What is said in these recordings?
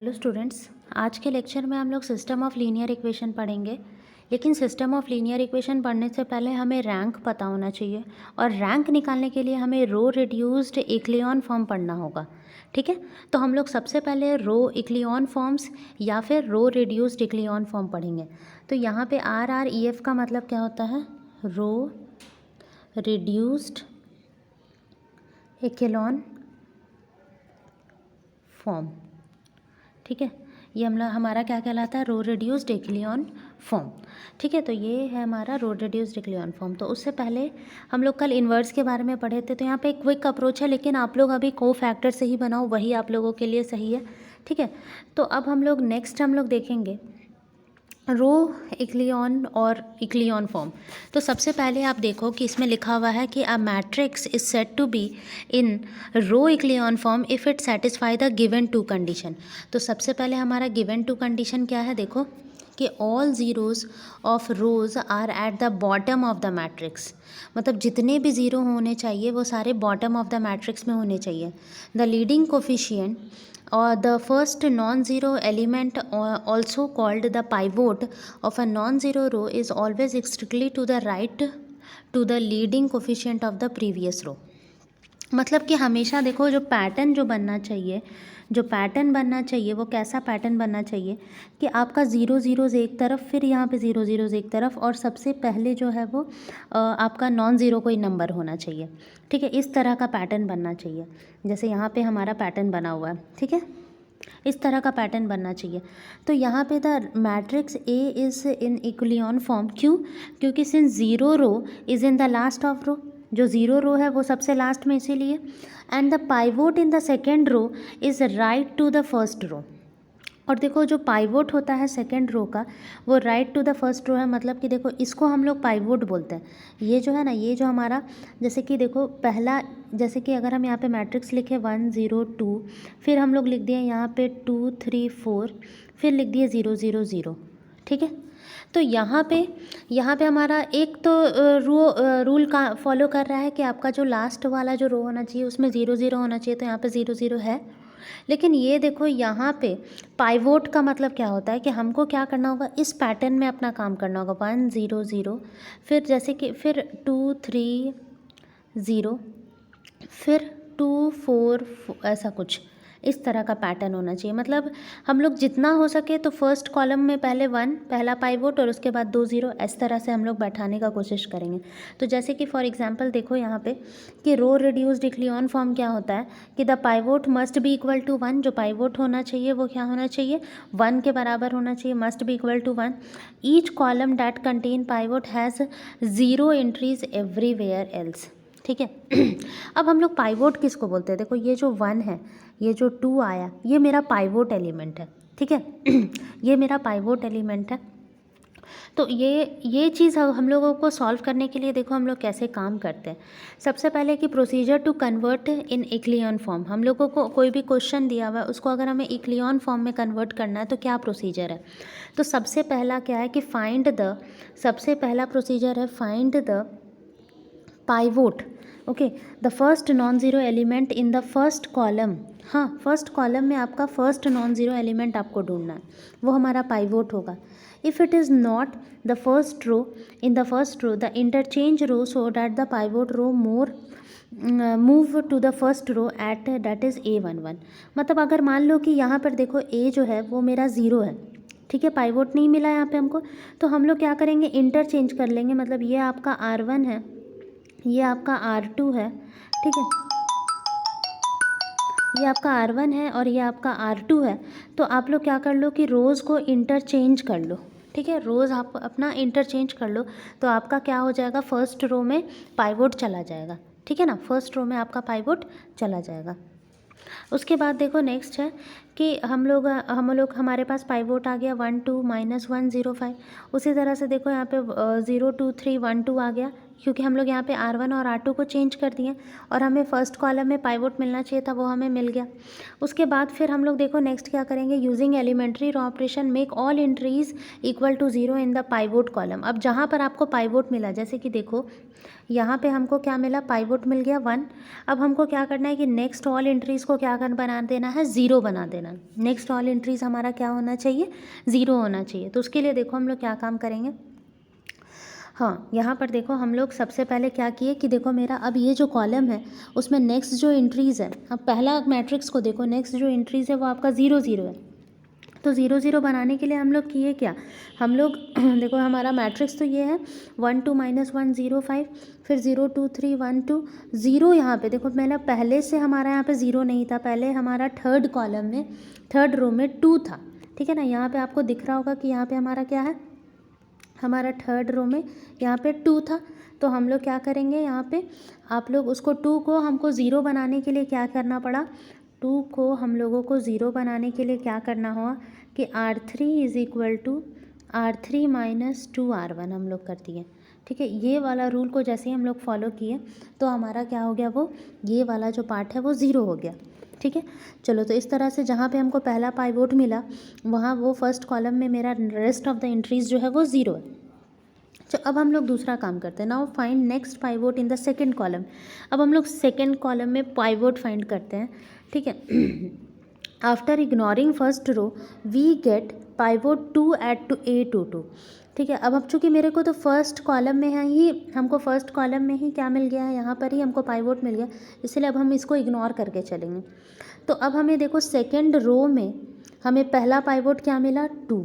Hello students, आज के lecture में हम लोग सिस्टम ऑफ लीनियर इक्वेशन पढ़ेंगे। लेकिन सिस्टम ऑफ लीनियर इक्वेशन पढ़ने से पहले हमें रैंक पता होना चाहिए और रैंक निकालने के लिए हमें रो रिड्यूस्ड इक्लियन फॉर्म पढ़ना होगा। ठीक है, तो हम लोग सबसे पहले रो इक्लियन फॉर्म्स या फिर रो रिड्यूस्ड इक्लियन फॉर्म पढ़ेंगे। तो यहाँ पे RREF का मतलब क्या होता है? रो रिड्यूस्ड इक्लियन फॉर्म। ठीक है, ये हमारा क्या कहलाता है? रो रिड्यूस्ड इक्लियन फॉर्म। ठीक है, तो ये है हमारा रो रिड्यूस्ड इक्लियन फॉर्म। तो उससे पहले हम लोग कल इन्वर्स के बारे में पढ़े थे, तो यहाँ पे एक क्विक अप्रोच है, लेकिन आप लोग अभी को फैक्टर से ही बनाओ, वही आप लोगों के लिए सही है। ठीक है, तो अब हम लोग नेक्स्ट देखेंगे रो इक्लियन और इक्लियन फॉर्म। तो सबसे पहले आप देखो कि इसमें लिखा हुआ है कि a matrix is said to be in row echelon form if it satisfy the given two condition. तो सबसे पहले हमारा गिवन टू कंडीशन क्या है? देखो कि all zeros of rows are at the bottom of the matrix. मतलब जितने भी ज़ीरो होने चाहिए वो सारे बॉटम ऑफ द मैट्रिक्स में होने चाहिए। The leading coefficient or the first non-zero element also called the pivot of a non-zero row is always strictly to the right to the leading coefficient of the previous row। मतलब कि हमेशा देखो जो pattern बनना चाहिए वो कैसा pattern बनना चाहिए कि आपका ज़ीरो ज़ीरोज़ एक तरफ, फिर यहाँ पे ज़ीरो ज़ीरोज़ एक तरफ, और सबसे पहले जो है वो आपका नॉन ज़ीरो कोई नंबर होना चाहिए। ठीक है, इस तरह का पैटर्न बनना चाहिए, जैसे यहाँ पे हमारा पैटर्न बना हुआ है। ठीक है, इस तरह का पैटर्न बनना चाहिए। तो यहाँ पे the matrix A is in echelon form. क्यों? क्योंकि since zero row is in the last of row, जो ज़ीरो रो है वो सबसे लास्ट में, इसीलिए। And the pivot in the second row is right to the first row. और देखो जो पाइवोट होता है सेकेंड रो का वो right to the first row है। मतलब कि देखो इसको हम लोग पाइवोट बोलते हैं। ये जो है ना, ये जो हमारा, जैसे कि देखो पहला, जैसे कि अगर हम यहाँ पे मैट्रिक्स लिखे 1 0 2, फिर हम लोग लिख दिए यहाँ पे 2 3 4, फिर लिख दिए 0 0 0। ठीक है, तो यहाँ पे हमारा एक तो रूल का फॉलो कर रहा है कि आपका जो लास्ट वाला जो रो होना चाहिए उसमें 0 0 होना चाहिए, तो यहाँ पे 0 0 है। लेकिन ये देखो यहाँ पे पाइवोट का मतलब क्या होता है कि हमको क्या करना होगा, इस पैटर्न में अपना काम करना होगा। 1 0 0, फिर जैसे कि फिर 2 3 0, फिर 2 4 ऐसा कुछ इस तरह का पैटर्न होना चाहिए। मतलब हम लोग जितना हो सके तो फर्स्ट कॉलम में पहले 1 पहला पाइवोट और उसके बाद 2 0, इस तरह से हम लोग बैठाने का कोशिश करेंगे। तो जैसे कि फॉर एग्जांपल देखो यहाँ पे कि रो रिड्यूस्ड इक्लियन फॉर्म क्या होता है कि the pivot must be equal to 1। जो पाइवोट होना चाहिए वो क्या होना चाहिए? 1 के बराबर होना चाहिए, must be equal to 1। Each column that contain pivot has 0 entries everywhere else. ठीक है, अब हम लोग पाइवोट किसको बोलते हैं? देखो ये जो 1 है, ये जो 2 आया, ये मेरा पाइवोट एलिमेंट है। ठीक है, ये मेरा पाइवोट एलिमेंट है। तो ये चीज़ हम लोगों को सॉल्व करने के लिए देखो हम लोग कैसे काम करते हैं। सबसे पहले कि procedure to convert in echelon form. हम लोगों को कोई भी क्वेश्चन दिया हुआ है उसको अगर हमें इक्लियन फॉर्म में कन्वर्ट करना है तो क्या प्रोसीजर है? तो सबसे पहला क्या है कि सबसे पहला प्रोसीजर है find the pivot. Okay, the first non zero element in the first column. हाँ, फर्स्ट कॉलम में आपका फर्स्ट नॉन ज़ीरो एलिमेंट आपको ढूंढना है, वो हमारा पाइवोट होगा। If it is not the first row in the first row, the interchange row so that the pivot row move to the first row at that is A11। मतलब अगर मान लो कि यहाँ पर देखो A जो है वो मेरा ज़ीरो है। ठीक है, पाइवोट नहीं मिला यहाँ पे हमको, तो हम लोग क्या करेंगे, इंटरचेंज कर लेंगे। मतलब ये आपका R1 है, ये आपका R2 है। ठीक है, ये आपका R1 है और ये आपका R2 है। तो आप लोग क्या कर लो कि रोज़ को इंटरचेंज कर लो। ठीक है, रोज़ आप अपना इंटरचेंज कर लो, तो आपका क्या हो जाएगा, फर्स्ट रो में पाइवोट चला जाएगा। ठीक है ना, फर्स्ट रो में आपका पाइवोट चला जाएगा। उसके बाद देखो नेक्स्ट है कि हम लोग हमारे पास पाइवोट आ गया 1 2 -1 0 5। उसी तरह से देखो यहाँ पे 0 2 3 1 2 आ गया, क्योंकि हम लोग यहाँ पे R1 और R2 को चेंज कर दिए और हमें फर्स्ट कॉलम में पाइवोट मिलना चाहिए था, वो हमें मिल गया। उसके बाद फिर हम लोग देखो नेक्स्ट क्या करेंगे, using elementary row operation make all entries equal to 0 in the pivot column. अब जहाँ पर आपको पाइवोट मिला, जैसे कि देखो यहाँ पे हमको क्या मिला, पाइवोट मिल गया 1। अब हमको क्या करना है कि नेक्स्ट ऑल एंट्रीज़ को क्या कर बना देना है, 0 बना देना। नेक्स्ट ऑल एंट्रीज़ हमारा क्या होना चाहिए, 0 होना चाहिए। तो उसके लिए देखो हम लोग क्या काम करेंगे, हाँ यहाँ पर देखो हम लोग सबसे पहले क्या किए कि देखो मेरा अब ये जो कॉलम है उसमें नेक्स्ट जो एंट्रीज़ है, अब पहला मैट्रिक्स को देखो, नेक्स्ट जो एंट्रीज़ है वो आपका 0 0 है। तो 0 0 बनाने के लिए हम लोग किए क्या, हम लोग देखो हमारा मैट्रिक्स तो ये है 1 2 -1 0 5, फिर 0 2 3 1 2 0। यहाँ पे देखो मैंने पहले से हमारा यहाँ पे 0 नहीं था, पहले हमारा थर्ड कॉलम में थर्ड रो में 2 था, ठीक है ना। यहाँ पे आपको दिख रहा होगा कि यहाँ पे हमारा क्या है, हमारा थर्ड रो में यहाँ पे 2 था। तो हम लोग क्या करेंगे, यहाँ पे आप लोग उसको 2 को हमको 0 बनाने के लिए क्या करना पड़ा, 2 को हम लोगों को 0 बनाने के लिए क्या करना हुआ कि R3 is equal to R3 - 2R1 हम लोग कर दिए, ठीक है। ये वाला रूल को जैसे ही हम लोग फॉलो किए तो हमारा क्या हो गया, वो ये वाला जो पार्ट है वो 0 हो गया, ठीक है। चलो तो इस तरह से जहाँ पे हमको पहला पाइवोट मिला वहाँ वो फर्स्ट कॉलम में मेरा रेस्ट ऑफ द एंट्रीज़ जो है वो 0 है। तो अब हम लोग दूसरा काम करते हैं, now find next pivot in the second column. अब हम लोग सेकंड कॉलम में पाइवोट फाइंड करते हैं, ठीक है। After ignoring first row we get pivot 2 at A22, ठीक है। अब चूँकि मेरे को तो फर्स्ट कॉलम में है ही, हमको फर्स्ट कॉलम में ही क्या मिल गया है, यहाँ पर ही हमको पाइवोट मिल गया, इसलिए अब हम इसको इग्नोर करके चलेंगे। तो अब हमें देखो सेकंड रो में हमें पहला पाइवोट क्या मिला, 2,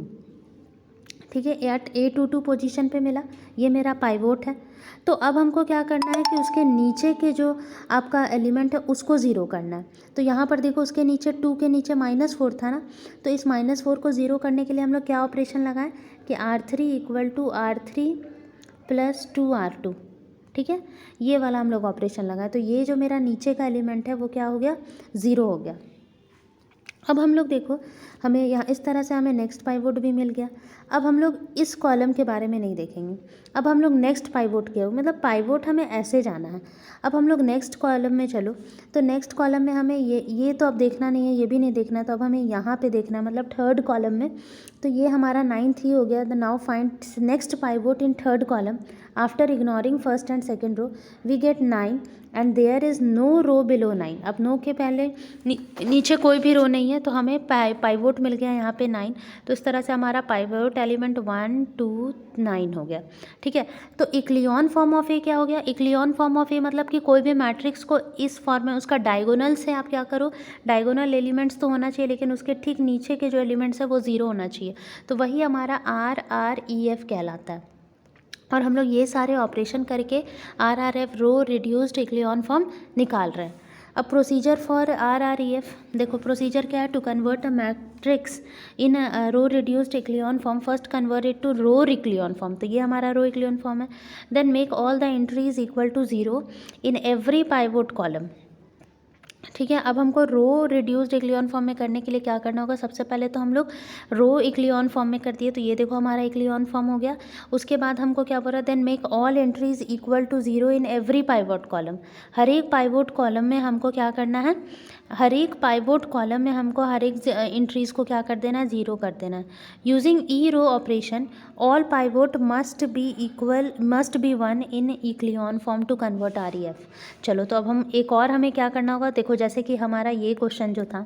ठीक है, एट A22 पोजीशन पे मिला, ये मेरा पाइवोट है। तो अब हमको क्या करना है कि उसके नीचे के जो आपका एलिमेंट है उसको 0 करना है। तो यहाँ पर देखो उसके नीचे 2 के नीचे -4 था ना, तो इस -4 को 0 करने के लिए हम लोग क्या ऑपरेशन लगाएं कि R3 equal to R3 + 2R2, ठीक है, ये वाला हम लोग ऑपरेशन लगाए। तो ये जो मेरा नीचे का एलिमेंट है वो क्या हो गया, 0 हो गया। अब हम लोग देखो हमें यहाँ इस तरह से हमें नेक्स्ट पाइवोट भी मिल गया। अब हम लोग इस कॉलम के बारे में नहीं देखेंगे, अब हम लोग नेक्स्ट पाइवोट के, मतलब पाइवोट हमें ऐसे जाना है। अब हम लोग नेक्स्ट कॉलम में चलो, तो नेक्स्ट कॉलम में हमें ये तो अब देखना नहीं है, ये भी नहीं देखना है, तो अब हमें यहाँ पे देखना है, मतलब थर्ड कॉलम में। तो ये हमारा 9th ही हो गया। The now find next pivot in third column after ignoring first and second row we get 9 and there is no row below 9। अब नो के पहले नीचे कोई भी रो नहीं है, तो हमें पाइवोट मिल गया यहाँ पे 9। तो इस तरह से हमारा पाइवोट एलिमेंट 1 2 9 हो गया, ठीक है। तो इक्लियन फॉर्म ऑफ ए क्या हो गया, इक्लियन फॉर्म ऑफ ए मतलब कि कोई भी मैट्रिक्स को इस फॉर्म में उसका डायगोनल से आप क्या करो, डायगोनल एलिमेंट्स तो होना चाहिए लेकिन उसके ठीक नीचे के जो एलिमेंट्स है वो 0 होना चाहिए। तो वही हमारा RREF कहलाता है। और हम लोग ये सारे ऑपरेशन करके RRF row reduced echelon form निकाल रहे हैं। अब प्रोसीजर फॉर RREF देखो, प्रोसीजर क्या है, to convert a matrix in row reduced echelon form first convert it to row echelon form. तो ये हमारा रो इक्लियन फॉर्म है। Then make all the entries equal to 0 in every pivot column, ठीक है। अब हमको रो रिड्यूस्ड इक्लियन फॉर्म में करने के लिए क्या करना होगा, सबसे पहले तो हम लोग रो इक्लियन फॉर्म में कर दिए, तो ये देखो हमारा इक्लियन फॉर्म हो गया। उसके बाद हमको क्या बोल रहा है, then make all entries equal to 0 in every pivot column. हर एक पाइवोट कॉलम में हमको क्या करना है, हर एक पाइवोट कॉलम में हमको हर एक एंट्रीज को क्या कर देना है, 0 कर देना है। Using E row operation all pivot must be 1 in echelon form to convert REF। चलो तो अब हम एक और हमें क्या करना होगा, देखो जैसे कि हमारा ये क्वेश्चन जो था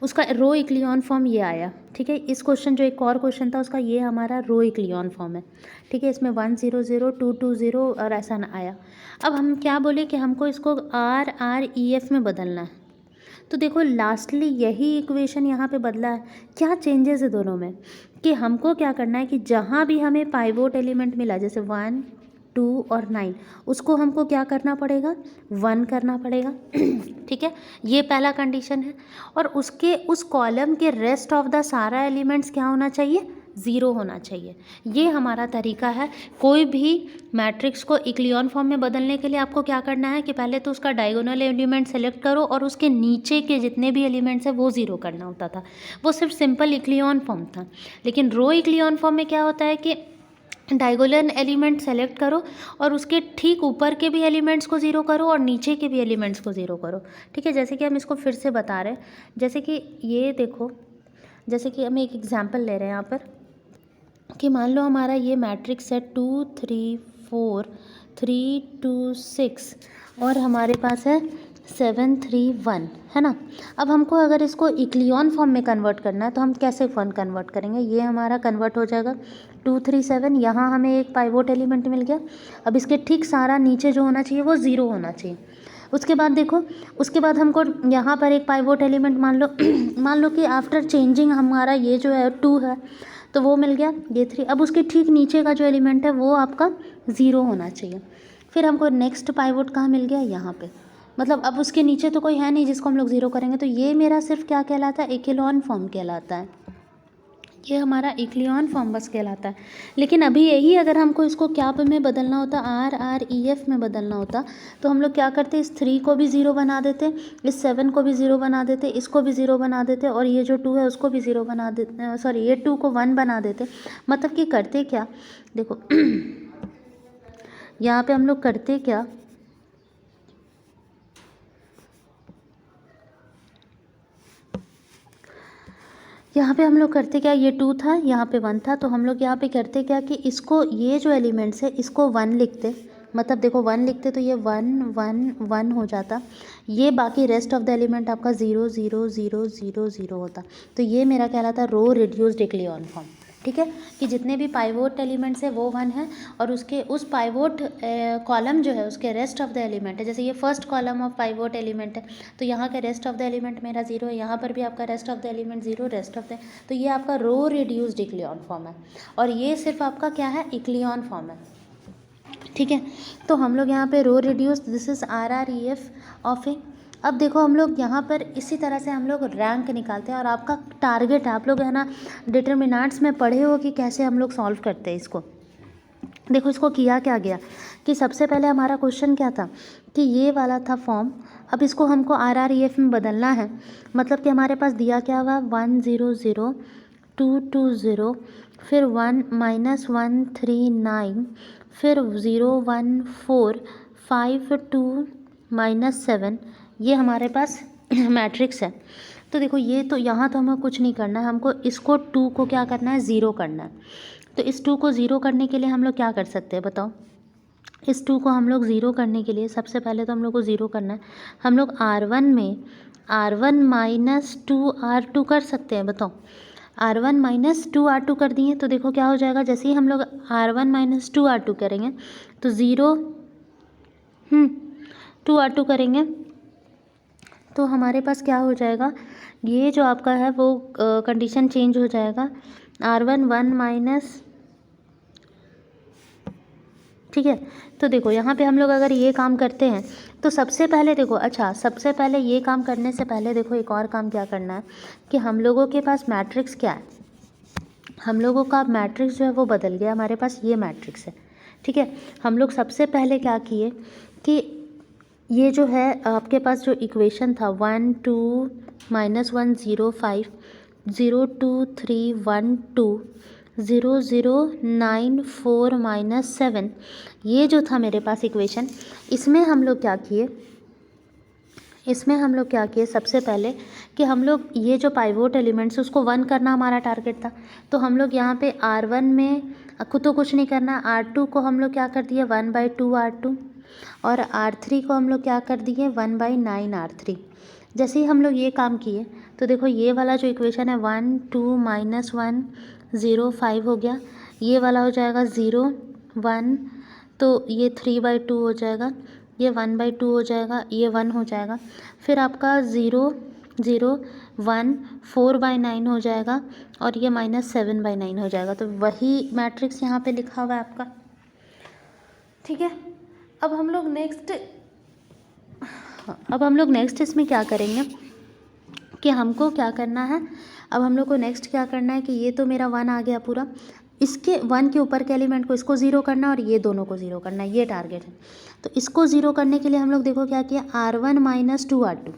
उसका रो इक्लियन फॉर्म ये आया, ठीक है। इस क्वेश्चन जो एक और क्वेश्चन था उसका ये हमारा रो इक्लियन फॉर्म है, ठीक है। इसमें 1 0 0 2 2 0 और ऐसा ना आया। अब हम क्या बोले कि हमको इसको RREF में बदलना है। तो देखो लास्टली यही इक्वेशन यहाँ पे बदला है। क्या चेंजेस है दोनों में कि हमको क्या करना है कि जहाँ भी हमें पाइवोट एलिमेंट मिला, जैसे 1 2 और 9, उसको हमको क्या करना पड़ेगा, 1 करना पड़ेगा, ठीक है। ये पहला कंडीशन है। और उसके उस कॉलम के रेस्ट ऑफ द सारा एलिमेंट्स क्या होना चाहिए, 0 होना चाहिए। ये हमारा तरीका है। कोई भी मैट्रिक्स को इक्लियन फॉर्म में बदलने के लिए आपको क्या करना है कि पहले तो उसका डायगोनल एलिमेंट सेलेक्ट करो और उसके नीचे के जितने भी एलिमेंट्स हैं वो 0 करना होता था। वो सिर्फ सिंपल इक्लियन फॉर्म था। लेकिन रो इक्लियन फॉर्म में क्या होता है कि डायगोनल एलिमेंट सेलेक्ट करो और उसके ठीक ऊपर के भी एलिमेंट्स को ज़ीरो करो और नीचे के भी एलिमेंट्स को ज़ीरो करो। ठीक है, जैसे कि हम इसको फिर से बता रहे हैं, जैसे कि ये देखो, जैसे कि हम एक एग्जांपल ले रहे हैं यहाँ पर कि मान लो हमारा ये मैट्रिक्स है 2 3 4 3 2 6 और हमारे पास है 7 3 1, है ना। अब हमको अगर इसको इक्लियन फॉर्म में कन्वर्ट करना है तो हम कैसे फॉर्म कन्वर्ट करेंगे, ये हमारा कन्वर्ट हो जाएगा 2 3 7, यहाँ हमें एक पाइवोट एलिमेंट मिल गया। अब इसके ठीक सारा नीचे जो होना चाहिए वो ज़ीरो होना चाहिए। उसके बाद देखो, उसके बाद हमको यहाँ पर एक पाइवोट एलिमेंट मान लो कि आफ्टर चेंजिंग हमारा ये जो है 2 है तो वो मिल गया, ये 3। अब उसके ठीक नीचे का जो एलिमेंट है वो आपका ज़ीरो होना चाहिए। फिर हमको नेक्स्ट पाइवोट कहाँ मिल गया, यहाँ पे, मतलब अब उसके नीचे तो कोई है नहीं जिसको हम लोग ज़ीरो करेंगे, तो ये मेरा सिर्फ क्या कहलाता है, इक्लियन फॉर्म कहलाता है। ये हमारा इक्लियन फॉर्म बस कहलाता है। लेकिन अभी यही अगर हमको इसको क्या में बदलना होता, आर आर ई एफ में बदलना होता, तो हम लोग क्या करते, इस 3 को भी ज़ीरो बना देते, इस 7 को भी ज़ीरो बना देते, इसको भी ज़ीरो बना देते और ये जो 2 है उसको भी ज़ीरो बना देते, सॉरी ये 2 को 1 बना देते। मतलब कि करते क्या, देखो यहाँ पे हम लोग करते क्या, यहाँ पे हम लोग करते क्या, ये 2 था, यहाँ पे 1 था, तो हम लोग यहाँ पे करते क्या कि इसको, ये जो एलिमेंट्स है इसको 1 लिखते, मतलब देखो 1 लिखते तो ये 1 1 1 हो जाता, ये बाकी रेस्ट ऑफ द एलिमेंट आपका 0 0 0 0 0 होता। तो ये मेरा कहलाता है रो रिड्यूस्ड इक्लियन फॉर्म। ठीक है, कि जितने भी पाइवोट एलिमेंट्स है वो 1 है और उसके उस पाइवोट कॉलम जो है उसके रेस्ट ऑफ द एलिमेंट है, जैसे ये first column of pivot element है तो यहाँ का रेस्ट ऑफ द एलिमेंट मेरा 0 है, यहाँ पर भी आपका rest of the element 0, rest of the, तो ये आपका रो रिड्यूस्ड इक्लियन फॉर्म है और ये सिर्फ आपका क्या है, इक्लियन फॉर्म है। ठीक है, तो हम लोग यहाँ पे row reduced, this is R R E F of A. अब देखो हम लोग यहाँ पर इसी तरह से हम लोग रैंक निकालते हैं और आपका टारगेट है, आप लोग है ना डिटर्मिनेंट्स में पढ़े हो कि कैसे हम लोग सॉल्व करते हैं इसको। देखो इसको किया क्या गया कि सबसे पहले हमारा क्वेश्चन क्या था कि ये वाला था फॉर्म, अब इसको हमको आर आर ई एफ में बदलना है। मतलब कि हमारे पास दिया क्या हुआ, 1 0 0 2 2 0, फिर 1 -1 3 9, फिर 0 1 4 5 2 -7, ये हमारे पास मैट्रिक्स है। तो देखो ये तो यहाँ तो हमें कुछ नहीं करना है, हमको इसको 2 को क्या करना है, ज़ीरो करना है। तो इस 2 को ज़ीरो करने के लिए हम लोग क्या कर सकते हैं बताओ, इस 2 को हम लोग ज़ीरो करने के लिए सबसे पहले तो हम लोग को ज़ीरो करना है, हम लोग R1 में R1 - 2 R2 कर सकते हैं, बताओ R1 - 2 R2 कर दिए तो देखो क्या हो जाएगा, जैसे ही हम लोग R1 - 2 R2 करेंगे तो 0 2 R2 करेंगे तो हमारे पास क्या हो जाएगा, ये जो आपका है वो कंडीशन चेंज हो जाएगा, R1 1 माइनस, ठीक है। तो देखो यहाँ पे हम लोग अगर ये काम करते हैं तो सबसे पहले देखो, अच्छा सबसे पहले ये काम करने से पहले देखो एक और काम क्या करना है कि हम लोगों के पास मैट्रिक्स क्या है, हम लोगों का मैट्रिक्स जो है वो बदल गया, हमारे पास ये मैट्रिक्स है। ठीक है, हम लोग सबसे पहले क्या किए कि ये जो है आपके पास जो इक्वेशन था 1 2 -1 0 5 0 2 3 1 2 0 0 9 4 -7, ये जो था मेरे पास इक्वेशन, इसमें हम लोग क्या किए, इसमें हम लोग क्या किए सबसे पहले कि हम लोग ये जो पाइवोट एलिमेंट्स उसको 1 करना हमारा टारगेट था, तो हम लोग यहाँ पे R1 में तो कुछ नहीं करना, R2 को हम लोग क्या कर दिए 1/2 R2 और R3 को हम लोग क्या कर दिए 1/9 R3। जैसे ही हम लोग ये काम किए तो देखो ये वाला जो इक्वेशन है 1 2 -1 0 5 हो गया, ये वाला हो जाएगा 0 1, तो ये 3/2 हो जाएगा, ये 1/2 हो जाएगा, ये 1 हो जाएगा, फिर आपका 0 0 1 4/9 हो जाएगा और ये -7/9 हो जाएगा। तो वही मैट्रिक्स यहाँ पे लिखा हुआ है आपका। ठीक है, अब हम लोग नेक्स्ट इसमें क्या करेंगे कि हमको क्या करना है, अब हम लोग को नेक्स्ट क्या करना है कि ये तो मेरा 1 आ गया पूरा, इसके 1 के ऊपर के एलिमेंट को इसको ज़ीरो करना है और ये दोनों को ज़ीरो करना है, ये टारगेट है। तो इसको ज़ीरो करने के लिए हम लोग देखो क्या किया, R1 - 2 R2,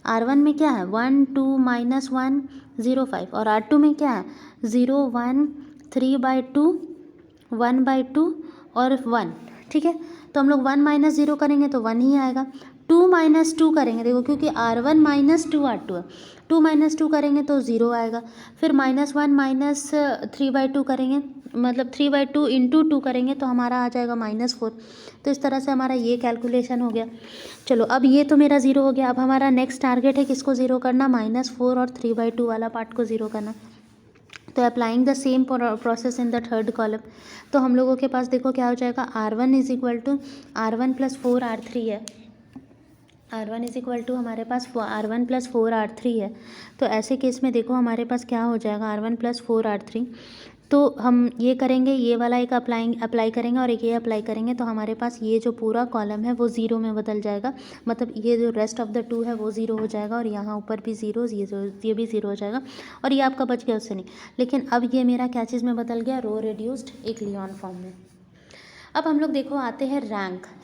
R1 में क्या है 1 2 -1 0 5 और R2 में क्या है 0 1 3/2 1/2 और 1, ठीक है। तो हम लोग 1 माइनस 0 करेंगे तो 1 ही आएगा। 2 माइनस 2 करेंगे, देखो क्योंकि R1 माइनस 2 R2 है, 2 माइनस 2 करेंगे तो 0 आएगा। फिर -1 माइनस 3/2 करेंगे, मतलब 3/2 इंटू 2 करेंगे तो हमारा आ जाएगा -4। तो इस तरह से हमारा ये कैलकुलेशन हो गया। चलो अब ये तो मेरा 0 हो गया। अब हमारा नेक्स्ट टारगेट है किसको 0 करना, -4 और 3/2 वाला पार्ट को 0 करना। तो applying the same process in the third column, तो हम लोगों के पास देखो क्या हो जाएगा, R1 is equal to R1 + 4R3 है। R1 इज इक्वल टू हमारे पास R1 + 4R3 है। तो ऐसे केस में देखो हमारे पास क्या हो जाएगा, R1 + 4R3। तो हम ये करेंगे, ये वाला एक अप्लाई करेंगे और एक ये अप्लाई करेंगे, तो हमारे पास ये जो पूरा कॉलम है वो 0 में बदल जाएगा। मतलब ये जो रेस्ट ऑफ द 2 है वो 0 हो जाएगा, और यहाँ ऊपर भी 0, ये भी 0 हो जाएगा, और ये आपका बच गया उससे नहीं। लेकिन अब ये मेरा क्या चीज़ में बदल गया, रो रिड्यूस्ड इक्लियन फॉर्म में। अब हम लोग देखो आते हैं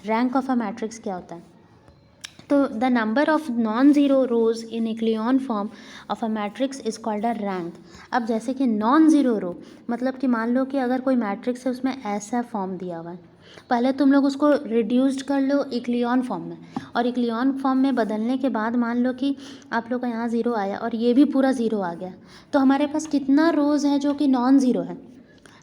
रैंक ऑफ अ मैट्रिक्स क्या होता है। तो the number of non zero rows in echelon form of a matrix is called a rank. अब जैसे कि नॉन ज़ीरो रो मतलब कि मान लो कि अगर कोई मैट्रिक्स है उसमें ऐसा फॉर्म दिया हुआ है, पहले तुम लोग उसको रिड्यूस्ड कर लो इक्लियन फॉर्म में, और इक्लियन फॉर्म में बदलने के बाद मान लो कि आप लोग का यहाँ 0 आया और ये भी पूरा 0 आ गया, तो हमारे पास कितना रोज़ है जो कि नॉन ज़ीरो है,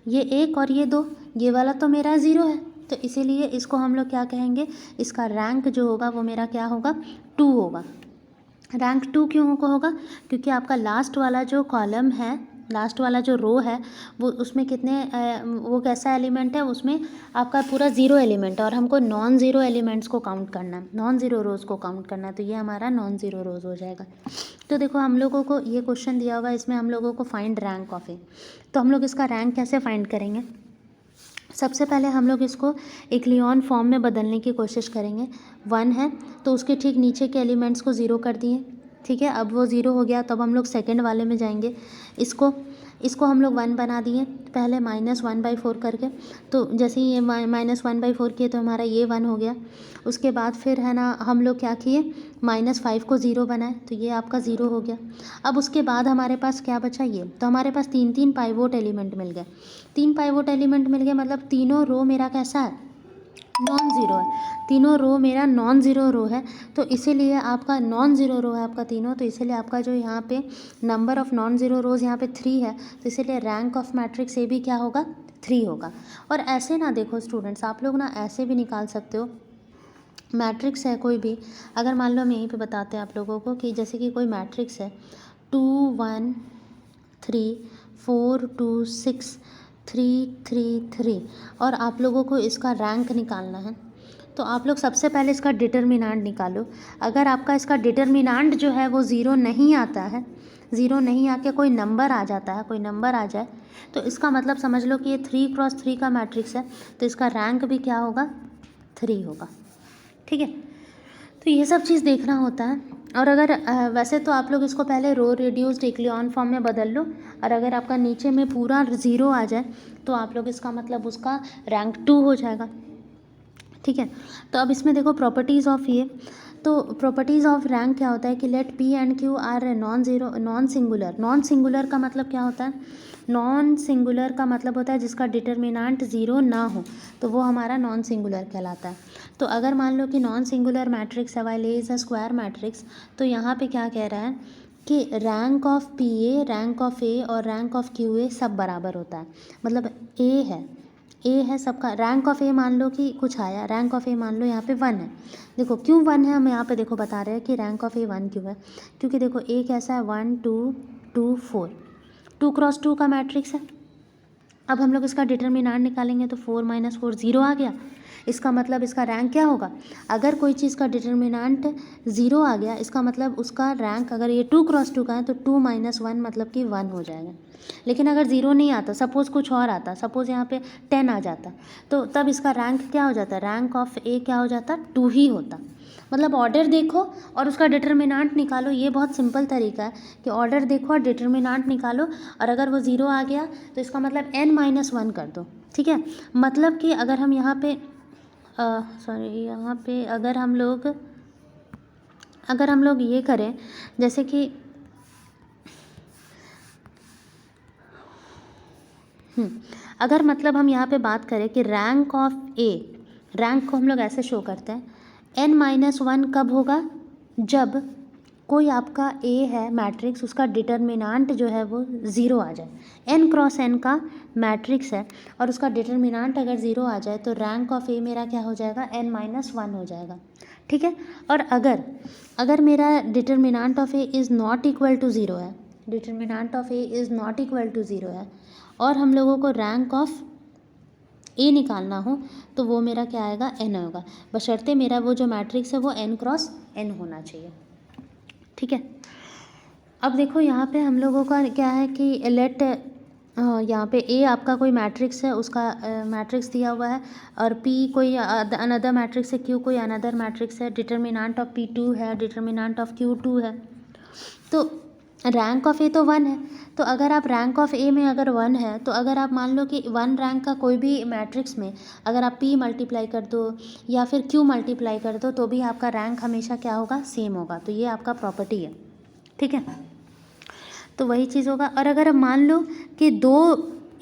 ये 1 और ये 2, ये वाला तो मेरा 0 है। तो इसीलिए इसको हम लोग क्या कहेंगे, इसका रैंक जो होगा वो मेरा क्या होगा, 2 होगा। रैंक 2 क्यों होगा, क्योंकि आपका लास्ट वाला जो कॉलम है, लास्ट वाला जो रो है वो उसमें कितने वो कैसा एलिमेंट है, उसमें आपका पूरा 0 एलिमेंट है, और हमको नॉन ज़ीरो एलिमेंट्स को काउंट करना है, नॉन ज़ीरो रोज़ को काउंट करना है, तो ये हमारा नॉन ज़ीरो रोज़ हो जाएगा। तो देखो हम लोगों को ये क्वेश्चन दिया हुआ है, इसमें हम लोगों को फाइंड रैंक ऑफ ए, तो हम लोग इसका रैंक कैसे फाइंड करेंगे। सबसे पहले हम लोग इसको इक्लियन फॉर्म में बदलने की कोशिश करेंगे। 1 है तो उसके ठीक नीचे के एलिमेंट्स को 0 कर दिए, ठीक है। अब वो 0 हो गया, तब हम लोग सेकंड वाले में जाएंगे, इसको हम लोग 1 बना दिए पहले -1/4 करके। तो जैसे ही ये -1/4 किए तो हमारा ये 1 हो गया। उसके बाद फिर है ना हम लोग क्या किए, -5 को 0 बनाए, तो ये आपका 0 हो गया। अब उसके बाद हमारे पास क्या बचा, ये तो हमारे पास 3 पाइवोट एलिमेंट मिल गए। 3 पाइवोट एलिमेंट मिल गए, मतलब तीनों रो मेरा कैसा है, नॉन ज़ीरो है। तीनों रो मेरा नॉन ज़ीरो रो है, तो इसीलिए आपका नॉन ज़ीरो रो है आपका तीनों, तो इसीलिए आपका जो यहाँ पे नंबर ऑफ़ नॉन ज़ीरो रोज़ यहाँ पे 3 है, तो इसीलिए रैंक ऑफ मैट्रिक्स ए भी क्या होगा, 3 होगा। और ऐसे ना देखो स्टूडेंट्स, आप लोग ना ऐसे भी निकाल सकते हो, मैट्रिक्स है कोई भी, अगर मान लो हम यहीं पे बताते हैं आप लोगों को कि जैसे कि कोई मैट्रिक्स है 2 1 3 4 2 6 3 3 3, और आप लोगों को इसका रैंक निकालना है, तो आप लोग सबसे पहले इसका डिटर्मिनेंट निकालो। अगर आपका इसका डिटर्मिनेंट जो है वो 0 नहीं आता है, 0 नहीं आके कोई नंबर आ जाता है, कोई नंबर आ जाए, तो इसका मतलब समझ लो कि ये 3x3 का मैट्रिक्स है, तो इसका रैंक भी क्या होगा, 3 होगा, ठीक है। तो ये सब चीज़ देखना होता है। और अगर वैसे तो आप लोग इसको पहले रो रिड्यूस्ड इक्लियन फॉर्म में बदल लो, और अगर आपका नीचे में पूरा 0 आ जाए तो आप लोग इसका मतलब उसका रैंक 2 हो जाएगा, ठीक है। तो अब इसमें देखो प्रॉपर्टीज़ ऑफ ये, तो प्रॉपर्टीज़ ऑफ रैंक क्या होता है कि let P and Q are non zero non singular. Non singular का मतलब क्या होता है, नॉन सिंगुलर का मतलब होता है जिसका डिटर्मिनेंट 0 ना हो, तो वो हमारा नॉन सिंगुलर कहलाता है। तो अगर मान लो कि नॉन सिंगुलर मैट्रिक्स है while A is a square matrix, तो यहाँ पे क्या कह रहा है कि rank of P A, rank of A और रैंक ऑफ क्यू ए सब बराबर होता है। मतलब ए है सबका, रैंक ऑफ ए मान लो कि कुछ आया, रैंक ऑफ ए मान लो यहाँ पे 1 है। देखो क्यों 1 है, हम यहाँ पे देखो बता रहे हैं कि रैंक ऑफ ए 1 क्यों है, क्योंकि देखो ए कैसा है 1 2 2 4, 2x2 का मैट्रिक्स है। अब हम लोग इसका डिटर्मिनेंट निकालेंगे तो 4 - 4 0 आ गया, इसका मतलब इसका रैंक क्या होगा, अगर कोई चीज़ का डिटर्मिनेंट 0 आ गया इसका मतलब उसका रैंक, अगर ये 2x2 का है तो 2 - 1 मतलब कि 1 हो जाएगा। लेकिन अगर 0 नहीं आता, सपोज़ कुछ और आता, सपोज़ यहाँ पे 10 आ जाता, तो तब इसका रैंक क्या हो जाता, रैंक ऑफ ए क्या हो जाता, 2 ही होता। मतलब ऑर्डर देखो और उसका डिटर्मिनेंट निकालो, ये बहुत सिंपल तरीका है कि ऑर्डर देखो और डिटर्मिनेंट निकालो, और अगर वो 0 आ गया तो इसका मतलब n-1 कर दो, ठीक है। मतलब कि अगर हम यहाँ पे यहाँ पे अगर हम लोग ये करें, जैसे कि अगर मतलब हम यहाँ पे बात करें कि रैंक ऑफ ए, रैंक को हम लोग ऐसे शो करते हैं n-1 कब होगा, जब कोई आपका ए है मैट्रिक्स, उसका डिटर्मिनांट जो है वो ज़ीरो आ जाए। n क्रॉस n का मैट्रिक्स है और उसका डिटर्मिनांट अगर ज़ीरो आ जाए तो रैंक ऑफ ए मेरा क्या हो जाएगा, n-1 हो जाएगा। ठीक है। और अगर मेरा determinant of A is not equal to zero है, determinant of A is not equal to zero है और हम लोगों को रैंक ऑफ ए निकालना हो तो वो मेरा क्या आएगा, n होगा, बशर्ते मेरा वो जो मैट्रिक्स है वो n क्रॉस n होना चाहिए। ठीक है। अब देखो यहाँ पे हम लोगों का क्या है कि लेट यहाँ पे ए आपका कोई मैट्रिक्स है, उसका मैट्रिक्स दिया हुआ है, और पी कोई अनदर मैट्रिक्स है, क्यू कोई अनदर मैट्रिक्स है, डिटर्मिनांट ऑफ P2 है, डिटर्मिनांट ऑफ Q2 है। तो रैंक ऑफ ए तो 1 है, तो अगर आप रैंक ऑफ ए में अगर 1 है तो अगर आप मान लो कि 1 रैंक का कोई भी मैट्रिक्स में अगर आप P मल्टीप्लाई कर दो या फिर Q मल्टीप्लाई कर दो तो भी आपका रैंक हमेशा क्या होगा, सेम होगा। तो ये आपका प्रॉपर्टी है। ठीक है। तो वही चीज़ होगा। और अगर आप मान लो कि दो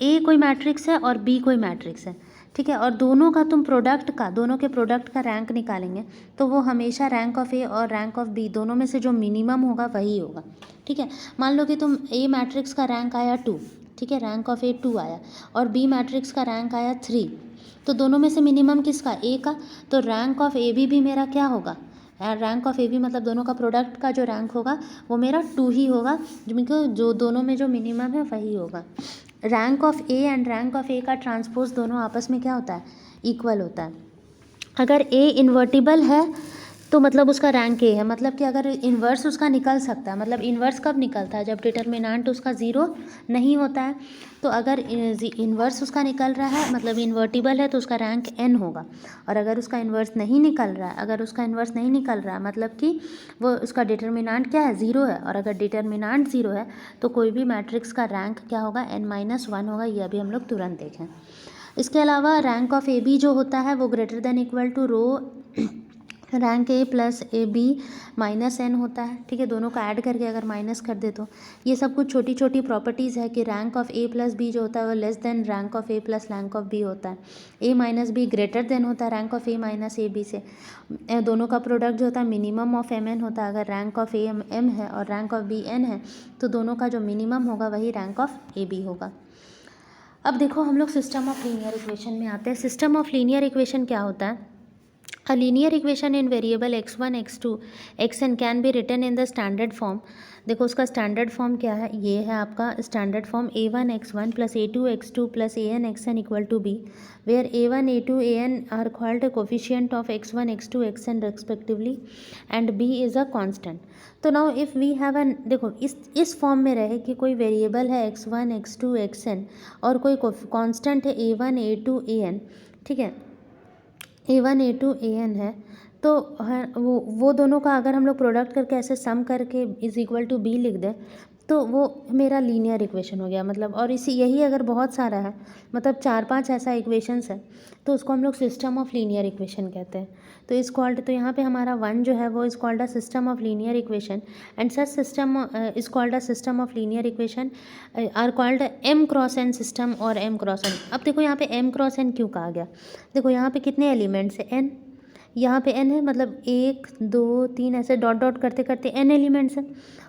ए कोई मैट्रिक्स है और बी कोई मैट्रिक्स है, ठीक है, और दोनों का तुम दोनों के प्रोडक्ट का रैंक निकालेंगे तो वो हमेशा रैंक ऑफ ए और रैंक ऑफ बी दोनों में से जो मिनिमम होगा वही होगा। ठीक है। मान लो कि तुम ए मैट्रिक्स का रैंक आया 2, ठीक है, रैंक ऑफ ए 2 आया, और बी मैट्रिक्स का रैंक आया 3, तो दोनों में से मिनिमम किसका, ए का, तो रैंक ऑफ ए बी मेरा क्या होगा, रैंक ऑफ ए बी मतलब दोनों का प्रोडक्ट का जो रैंक होगा वो मेरा 2 ही होगा, जो दोनों में जो मिनिमम है वही होगा। Rank of A and rank of A का ट्रांसपोज दोनों आपस में क्या होता है, इक्वल होता है। अगर ए इन्वर्टिबल है तो मतलब उसका रैंक ए है, मतलब कि अगर इन्वर्स उसका निकल सकता है, मतलब इन्वर्स कब निकलता है, जब डिटर्मिनांट उसका ज़ीरो नहीं होता है। तो अगर इन्वर्स उसका निकल रहा है मतलब इन्वर्टिबल है तो उसका रैंक n होगा, और अगर उसका इन्वर्स नहीं निकल रहा है, मतलब कि वो उसका डिटर्मिनांट क्या है, ज़ीरो है, और अगर डिटर्मिनांट ज़ीरो है तो कोई भी मैट्रिक्स का रैंक क्या होगा, n-1 होगा। ये अभी हम लोग तुरंत देखें। इसके अलावा रैंक ऑफ ए बी जो होता है वो greater than equal to row rank A plus A B minus N होता है। ठीक है, दोनों का ऐड करके अगर माइनस कर दे तो ये सब कुछ छोटी छोटी प्रॉपर्टीज़ है कि rank of A plus B जो होता है वो less than rank of A plus rank of B होता है। A minus B greater than होता है rank of A minus A B से। दोनों का प्रोडक्ट जो होता है मिनिमम ऑफ एम एन होता है। अगर रैंक ऑफ ए एम है और रैंक ऑफ बी एन है तो दोनों का जो मिनिमम होगा वही रैंक ऑफ ए बी होगा। अब देखो हम लोग सिस्टम ऑफ लीनियर इक्वेशन में आते हैं। सिस्टम ऑफ लीनियर इक्वेशन क्या होता है, A linear equation in variable x1, x2, xn can be written in the standard form। देखो उसका स्टैंडर्ड फॉर्म क्या है, ये है आपका standard form a1 x1 plus a2 x2 plus an xn equal to b, where a1 a2 an are called coefficient of x1 x2 xn respectively and b is a constant. तो now if we have n, देखो इस form में रहे कि कोई variable है x1 x2 xn और कोई कांस्टेंट है a1 a2 an, ठीक है, a1 a2 an है, तो वो दोनों का अगर हम लोग प्रोडक्ट करके ऐसे सम करके इज़ इक्वल टू बी लिख दें तो वो मेरा लीनियर इक्वेशन हो गया। मतलब और यही अगर बहुत सारा है, मतलब 4-5 ऐसा इक्वेशंस है तो उसको हम लोग सिस्टम ऑफ लीनियर इक्वेशन कहते हैं। तो तो यहाँ पे हमारा 1 जो है वो is called a system of linear equation and such system is called a system of linear equation are called m cross n system और m क्रॉस n। अब देखो यहाँ पे m क्रॉस n क्यों कहा गया, देखो यहाँ पे कितने एलिमेंट्स है, n, यहाँ पे n है, मतलब 1 2 3 ऐसे डॉट डॉट करते करते n एलिमेंट्स हैं,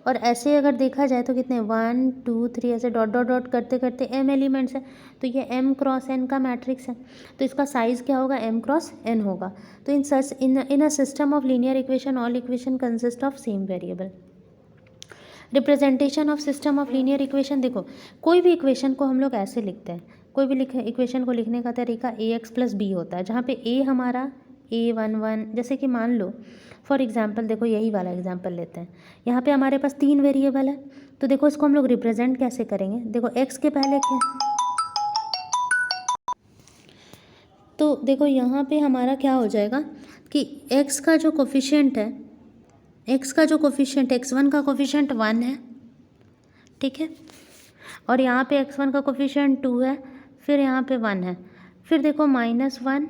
और ऐसे अगर देखा जाए तो कितने 1 2 3 ऐसे डॉट डॉट डॉट करते करते m एलिमेंट्स हैं। तो ये m क्रॉस n का मैट्रिक्स है, तो इसका साइज़ क्या होगा, m क्रॉस n होगा। तो in a system of linear equation all equation consist of same variable. Representation of system of linear equation, देखो कोई भी इक्वेशन को हम लोग ऐसे लिखते हैं, कोई भी इक्वेशन को लिखने का तरीका ax प्लस बी होता है, जहाँ पे a हमारा a11, जैसे कि मान लो फॉर एग्जांपल, देखो यही वाला एग्जांपल लेते हैं, यहाँ पे हमारे पास 3 वेरिएबल है, तो देखो इसको हम लोग रिप्रेजेंट कैसे करेंगे, देखो x के पहले क्या, तो देखो यहाँ पे हमारा क्या हो जाएगा कि x का जो कोफिशिएंट है, x1 का कोफिशिएंट 1 है, ठीक है, और यहाँ पे x1 का कोफिशिएंट 2 है, फिर यहाँ पे 1 है, फिर देखो -1,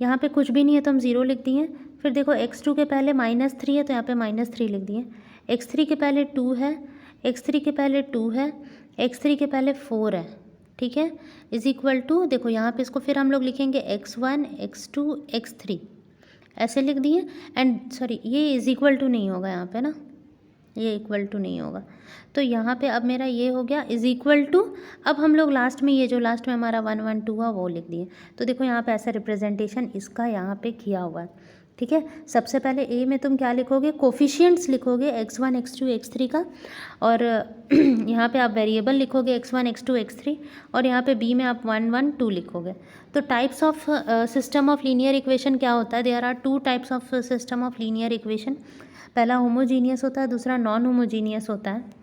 यहाँ पे कुछ भी नहीं है तो हम 0 लिख दिए, फिर देखो x2 के पहले -3 है तो यहाँ पे -3 लिख दिए, x3 के पहले 2 है, x3 के पहले 2 है, x3 के पहले 4 है, ठीक है, इज इक्वल टू, देखो यहाँ पे इसको फिर हम लोग लिखेंगे x1 x2 x3 ऐसे लिख दिए। एंड सॉरी, ये इज इक्वल टू नहीं होगा यहाँ पे ना, ये इक्वल टू नहीं होगा, तो यहाँ पे अब मेरा ये हो गया इज इक्वल टू। अब हम लोग लास्ट में ये जो लास्ट में हमारा 1 1 2 हुआ वो लिख दिए। तो देखो यहाँ पे ऐसा रिप्रेजेंटेशन इसका यहाँ पे किया हुआ है, ठीक है। सबसे पहले ए में तुम क्या लिखोगे, कोफिशिएंट्स लिखोगे x1 x2 x3 का, और यहाँ पे आप वेरिएबल लिखोगे x1 x2 x3, और यहाँ पे बी में आप 1 1 2 लिखोगे। तो types of system of linear equation क्या होता है, there are 2 types of system of linear equation. पहला होमोजीनियस होता है, दूसरा नॉन होमोजीनियस होता है।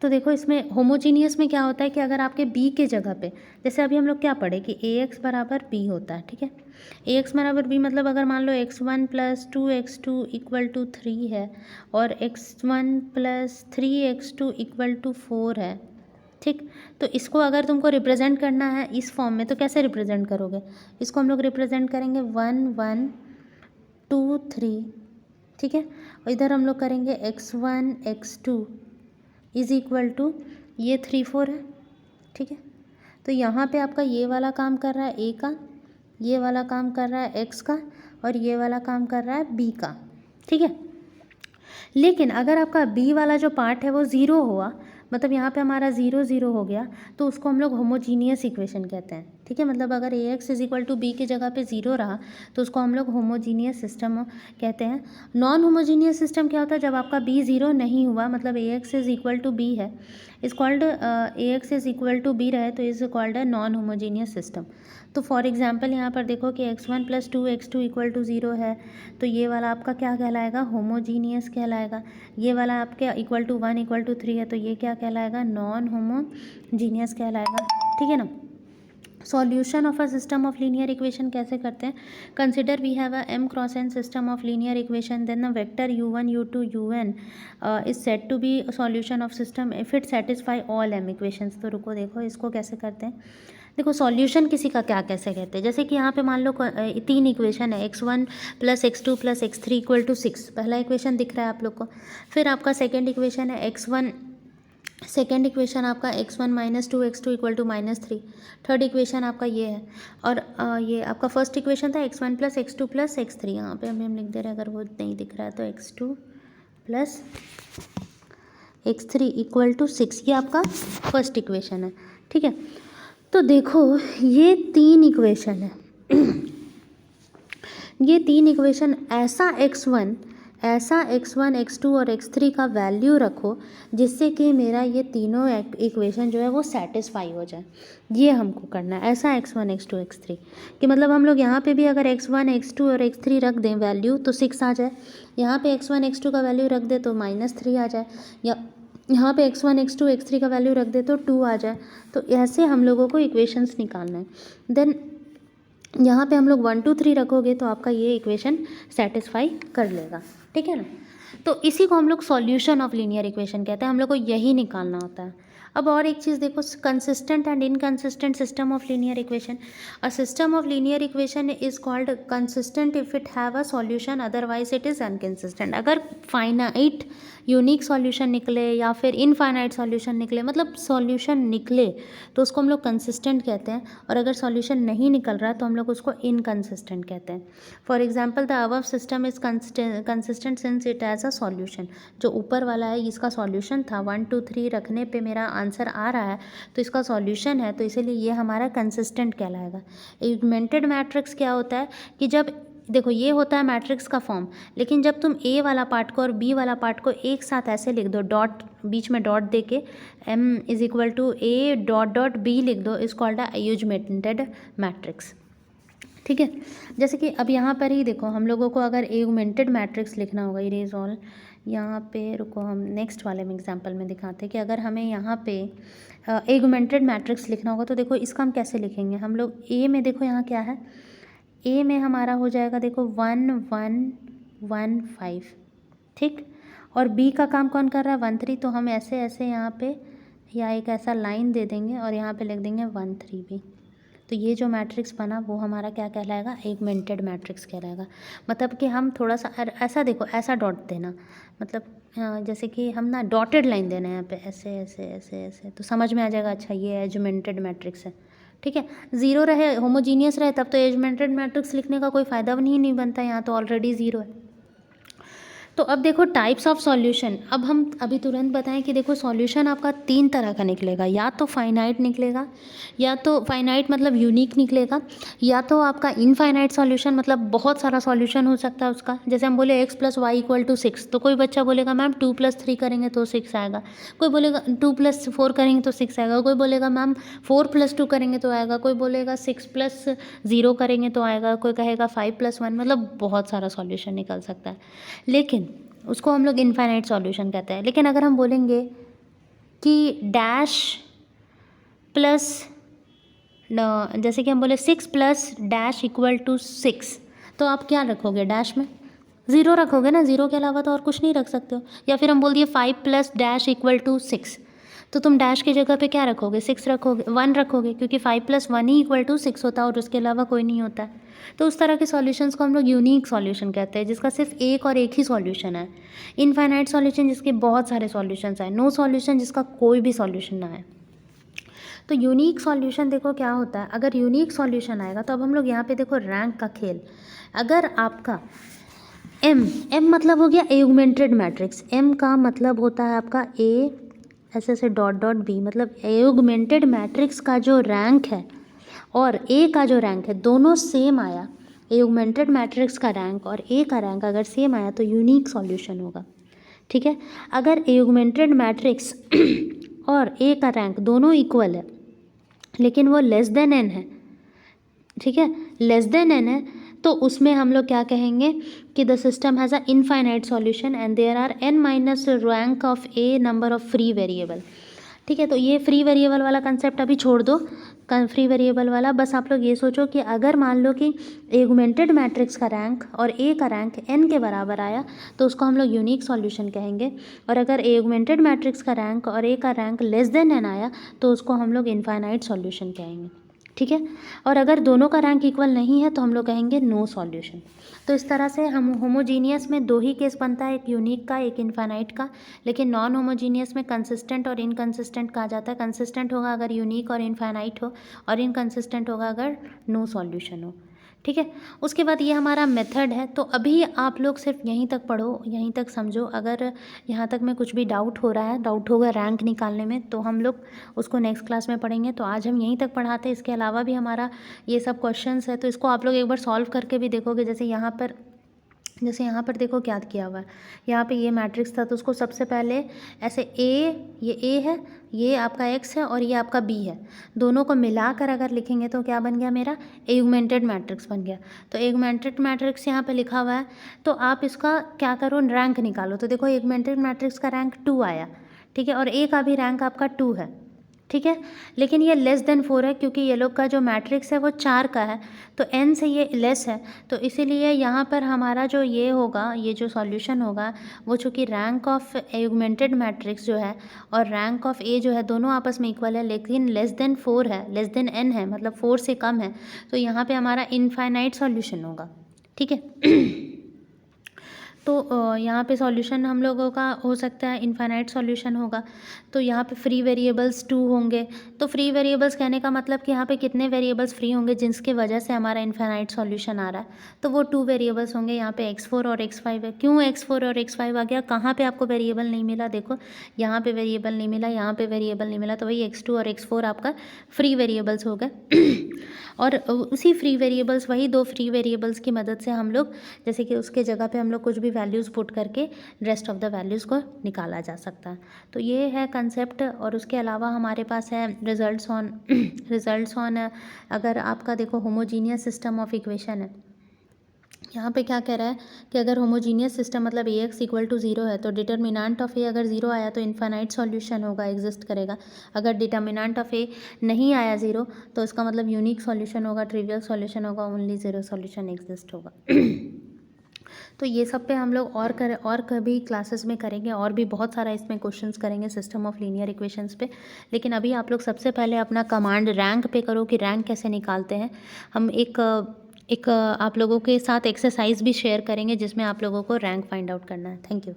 तो देखो इसमें होमोजीनियस में क्या होता है कि अगर आपके b के जगह पे, जैसे अभी हम लोग क्या पढ़े कि ax बराबर b होता है, ठीक है। ax बराबर b मतलब अगर मान लो x1 plus 2x2 equal to 3 है और x1 plus 3x2 equal to 4 है, ठीक। तो इसको अगर तुमको रिप्रेजेंट करना है इस फॉर्म में तो कैसे रिप्रेजेंट करोगे, इसको हम लोग रिप्रेजेंट करेंगे 1 1 2 3, ठीक है। और इधर हम लोग करेंगे x1 x2 is equal to ये 3 4 है, ठीक है। तो यहाँ पे आपका ये वाला काम कर रहा है ए का, ये वाला काम कर रहा है एक्स का, और ये वाला काम कर रहा है बी का, ठीक है। लेकिन अगर आपका बी वाला जो पार्ट है वो ज़ीरो हुआ, मतलब यहाँ पे हमारा 0 0 हो गया, तो उसको हम लोग होमोजीनियस इक्वेशन कहते हैं, ठीक है। मतलब अगर A X is equal to B की जगह पे 0 रहा तो उसको हम लोग होमोजीनियस सिस्टम कहते हैं। नॉन होमोजीनियस सिस्टम क्या होता है, जब आपका बी 0 नहीं हुआ, मतलब A X is equal to B है, is called A X is equal to B रहे तो इज कॉल्ड है नॉन होमोजीनियस सिस्टम। तो फॉर एग्जांपल यहाँ पर देखो कि x1 plus 2x2 equal to 0 है, तो ये वाला आपका क्या कहलाएगा, होमोजीनियस कहलाएगा। ये वाला आपके इक्वल टू 1 इक्वल टू 3 है, तो ये क्या कहलाएगा, नॉन होमोजीनियस कहलाएगा, ठीक है ना। Solution of a system of linear equation कैसे करते हैं, consider we have a m cross n system of linear equation, then the vector u1 u2 un is set to be solution of system if it satisfy all m equations. तो रुको देखो इसको कैसे करते हैं। देखो सॉल्यूशन किसी का क्या कैसे कहते हैं, जैसे कि यहाँ पे मान लो 3 इक्वेशन है, x1 plus x2 plus x3 equal to 6, पहला इक्वेशन दिख रहा है आप लोग को। फिर आपका सेकेंड इक्वेशन है सेकेंड इक्वेशन आपका x1 minus 2x2 equal to -3, third equation आपका ये है, और ये आपका फर्स्ट इक्वेशन था x1 plus x2 plus x3, यहाँ पे हम लिख दे रहे हैं, अगर वो नहीं दिख रहा है तो x2 plus x3 equal to 6, ये आपका फर्स्ट इक्वेशन है, ठीक है। तो देखो ये 3 इक्वेशन है ये 3 इक्वेशन ऐसा x1 x2 और x3 का वैल्यू रखो जिससे कि मेरा ये तीनों इक्वेशन जो है वो सेटिस्फाई हो जाए, ये हमको करना है। ऐसा x1 x2 x3 कि मतलब हम लोग यहाँ पे भी अगर x1 x2 और x3 रख दें वैल्यू तो 6 आ जाए, यहाँ पे x1 x2 का वैल्यू रख दे तो -3 आ जाए, या यहाँ पे x1 x2 x3 का वैल्यू रख दे तो 2 आ जाए। तो ऐसे हम लोगों को इक्वेशंस निकालना है। देन यहाँ पे हम लोग 1 2 3 रखोगे तो आपका ये इक्वेशन सेटिस्फाई कर लेगा, ठीक है ना। तो इसी को हम लोग सॉल्यूशन ऑफ लीनियर इक्वेशन कहते हैं, हम लोग को यही निकालना होता है। अब और एक चीज़ देखो, consistent and inconsistent system of linear equation. A system of linear equation is called consistent if it have a solution, otherwise it is unconsistent. अगर फाइनाइट यूनिक सॉल्यूशन निकले या फिर इनफाइनाइट सॉल्यूशन निकले, मतलब सॉल्यूशन निकले तो उसको हम लोग कंसिस्टेंट कहते हैं, और अगर सॉल्यूशन नहीं निकल रहा तो हम लोग उसको इनकंसिस्टेंट कहते हैं। For example the above system is consistent since it has a solution. जो ऊपर वाला है इसका सॉल्यूशन था, 1 2 3 रखने पे मेरा आंसर आ रहा है तो इसका सॉल्यूशन है, तो इसीलिए ये हमारा कंसिस्टेंट कहलाएगा। ऑगमेंटेड मैट्रिक्स क्या होता है कि जब देखो ये होता है मैट्रिक्स का फॉर्म, लेकिन जब तुम ए वाला पार्ट को और बी वाला पार्ट को एक साथ ऐसे लिख दो, डॉट बीच में डॉट दे के m is equal to A dot dot B लिख दो, is called a augmented matrix, ठीक है। जैसे कि अब यहाँ पर ही देखो हम लोगों को अगर ऑगमेंटेड मैट्रिक्स लिखना होगा, इरेज ऑल, यहाँ पे रुको हम नेक्स्ट वाले में एग्जांपल में दिखाते हैं कि अगर हमें यहाँ पे ऑगमेंटेड मैट्रिक्स लिखना होगा तो देखो इसका हम कैसे लिखेंगे। हम लोग ए में देखो यहाँ क्या है, ए में हमारा हो जाएगा देखो 1 1 1 5, ठीक। और बी का काम कौन कर रहा है 1 3, तो हम ऐसे ऐसे यहाँ पे या एक ऐसा लाइन दे देंगे और यहाँ पे लिख देंगे 1 3 भी, तो ये जो मैट्रिक्स बना वो हमारा क्या कहलाएगा, एगमेंटेड मैट्रिक्स कहलाएगा। मतलब कि हम थोड़ा सा ऐसा देखो, ऐसा डॉट देना, मतलब जैसे कि हम ना डॉटेड लाइन देना है यहाँ पे, ऐसे ऐसे ऐसे ऐसे, तो समझ में आ जाएगा अच्छा ये एगमेंटेड मैट्रिक्स है। ठीक है, ज़ीरो रहे, होमोजीनियस रहे, तब तो एगमेंटेड मैट्रिक्स लिखने का कोई फ़ायदा नहीं बनता, यहाँ तो ऑलरेडी ज़ीरो है। तो अब देखो टाइप्स ऑफ सॉल्यूशन, अब हम अभी तुरंत बताएं कि देखो सॉल्यूशन आपका 3 तरह का निकलेगा, या तो फाइनाइट निकलेगा, या तो फाइनाइट मतलब यूनिक निकलेगा, या तो आपका इनफाइनाइट सॉल्यूशन मतलब बहुत सारा सॉल्यूशन हो सकता है उसका। जैसे हम बोले x + y = 6, तो कोई बच्चा बोलेगा मैम 2 + 3 करेंगे तो 6 आएगा, कोई बोलेगा 2 + 4 करेंगे तो 6 आएगा, कोई बोलेगा मैम 4 + 2 करेंगे तो आएगा, कोई बोलेगा 6 + 0 करेंगे तो आएगा, कोई कहेगा 5 + 1, मतलब बहुत सारा सॉल्यूशन निकल सकता है, लेकिन उसको हम लोग इनफाइनाइट सॉल्यूशन कहते हैं। लेकिन अगर हम बोलेंगे कि डैश प्लस जैसे कि हम बोले 6 + डैश = 6, तो आप क्या रखोगे, डैश में 0 रखोगे ना, 0 के अलावा तो और कुछ नहीं रख सकते हो। या फिर हम बोल दिए 5 + डैश = 6, तो तुम डैश की जगह पे क्या रखोगे, 6 रखोगे, 1 रखोगे, क्योंकि 5 + 1 ही = 6 होता है और उसके अलावा कोई नहीं होता है। तो उस तरह के सॉल्यूशंस को हम लोग यूनिक सॉल्यूशन कहते हैं, जिसका सिर्फ एक और एक ही सॉल्यूशन है। इनफाइनाइट सॉल्यूशन जिसके बहुत सारे सॉल्यूशंस हैं, नो सॉल्यूशन जिसका कोई भी सॉल्यूशन ना है। तो यूनिक सॉल्यूशन देखो क्या होता है, अगर यूनिक सॉल्यूशन आएगा तो अब हम लोग यहाँ पे देखो रैंक का खेल, अगर आपका m मतलब हो गया एगमेंटेड मैट्रिक्स, m का मतलब होता है आपका a ऐसे ऐसे डॉट डॉट b, मतलब एगमेंटेड मैट्रिक्स का जो रैंक है और a का जो रैंक है दोनों सेम आया, एगमेंटेड मैट्रिक्स का रैंक और a का रैंक अगर सेम आया तो यूनिक सॉल्यूशन होगा। ठीक है, अगर एगमेंटेड मैट्रिक्स और a का रैंक दोनों इक्वल है लेकिन वो लेस देन n है, ठीक है, लेस देन n है, तो उसमें हम लोग क्या कहेंगे कि the system has a infinite solution and there are n - rank of a number of free variable. ठीक है, तो ये फ्री वेरिएबल वाला कंसेप्ट अभी छोड़ दो, फ्री वेरिएबल वाला बस आप लोग ये सोचो कि अगर मान लो कि एगमेंटेड मैट्रिक्स का रैंक और a का रैंक n के बराबर आया तो उसको हम लोग यूनिक सॉल्यूशन कहेंगे, और अगर एगमेंटेड मैट्रिक्स का रैंक और a का रैंक लेस देन n आया तो उसको हम लोग इनफाइनाइट सॉल्यूशन कहेंगे। ठीक है, और अगर दोनों का रैंक इक्वल नहीं है तो हम लोग कहेंगे नो सॉल्यूशन। तो इस तरह से हम होमोजीनियस में 2 ही केस बनता है, एक यूनिक का एक इनफाइनाइट का, लेकिन नॉन होमोजीनियस में कंसिस्टेंट और इनकंसिस्टेंट कहा जाता है। कंसिस्टेंट होगा अगर यूनिक और इनफाइनाइट हो, और इनकंसिस्टेंट होगा अगर नो सॉल्यूशन हो। ठीक है, उसके बाद ये हमारा मेथड है। तो अभी आप लोग सिर्फ यहीं तक पढ़ो, यहीं तक समझो, अगर यहाँ तक में कुछ भी डाउट हो रहा है, डाउट होगा रैंक निकालने में, तो हम लोग उसको नेक्स्ट क्लास में पढ़ेंगे। तो आज हम यहीं तक पढ़ाते हैं, इसके अलावा भी हमारा ये सब क्वेश्चंस है, तो इसको आप लोग एक बार सॉल्व करके भी देखोगे। जैसे यहाँ पर देखो क्या किया हुआ है, यहाँ पे ये मैट्रिक्स था तो उसको सबसे पहले ऐसे ये ए है, ये आपका x है और ये आपका b है, दोनों को मिलाकर अगर लिखेंगे तो क्या बन गया, मेरा एगमेंटेड मैट्रिक्स बन गया। तो एगमेंटेड मैट्रिक्स यहाँ पे लिखा हुआ है, तो आप इसका क्या करो, रैंक निकालो। तो देखो एगमेंटेड मैट्रिक्स का रैंक 2 आया, ठीक है, और a का भी रैंक आपका 2 है, ठीक है, लेकिन ये लेस देन 4 है क्योंकि ये लोग का जो मैट्रिक्स है वो 4 का है, तो n से ये लेस है, तो इसीलिए यहाँ पर हमारा जो ये होगा, ये जो सॉल्यूशन होगा वो चूँकि रैंक ऑफ एगमेंटेड मैट्रिक्स जो है और रैंक ऑफ a जो है दोनों आपस में इक्वल है, लेकिन लेस देन 4 है, लेस देन n है, मतलब 4 से कम है, तो यहाँ पे हमारा इनफाइनाइट सॉल्यूशन होगा। ठीक है, तो यहाँ पे सॉल्यूशन हम लोगों का हो सकता है इनफाइनाइट सॉल्यूशन होगा। तो यहाँ पे फ्री वेरिएबल्स 2 होंगे, तो फ्री वेरिएबल्स कहने का मतलब कि यहाँ पे कितने वेरिएबल्स फ्री होंगे जिसकी वजह से हमारा इनफाइनाइट सॉल्यूशन आ रहा है, तो वो 2 वेरिएबल्स होंगे। यहाँ पे x4 और x5 है। क्यों x4 और x5 आ गया, कहाँ पे आपको वेरिएबल नहीं मिला, देखो यहाँ पे वेरिएबल नहीं मिला, यहाँ पे वेरिएबल नहीं मिला, तो वही x2 और x4 आपका फ्री वेरिएबल्स हो गए। और उसी फ्री वेरिएबल्स, वही 2 फ्री वेरिएबल्स की मदद से हम लोग, जैसे कि उसके जगह पे हम लोग कुछ भी वैल्यूज़ पुट करके रेस्ट ऑफ द वैल्यूज़ को निकाला जा सकता है। तो ये है कंसेप्ट। और उसके अलावा हमारे पास है रिजल्ट्स ऑन अगर आपका देखो होमोजीनियस सिस्टम ऑफ इक्वेशन है, यहाँ पे क्या कह रहा है कि अगर होमोजीनियस सिस्टम मतलब Ax = 0 है तो डिटर्मिनेंट ऑफ A अगर 0 आया तो इनफाइनाइट सॉल्यूशन होगा, एग्जिस्ट करेगा। अगर डिटर्मिनेंट ऑफ A नहीं आया 0 तो इसका मतलब यूनिक सॉल्यूशन होगा, ट्रिवियल सॉल्यूशन होगा, ओनली 0 सॉल्यूशन एग्जिस्ट होगा। तो ये सब पे हम लोग और कभी क्लासेस में करेंगे, और भी बहुत सारा इसमें क्वेश्चंस करेंगे सिस्टम ऑफ लीनियर इक्वेशंस पे। लेकिन अभी आप लोग सबसे पहले अपना कमांड रैंक पे करो कि रैंक कैसे निकालते हैं। हम एक आप लोगों के साथ एक्सरसाइज भी शेयर करेंगे जिसमें आप लोगों को रैंक फाइंड आउट करना है। Thank you.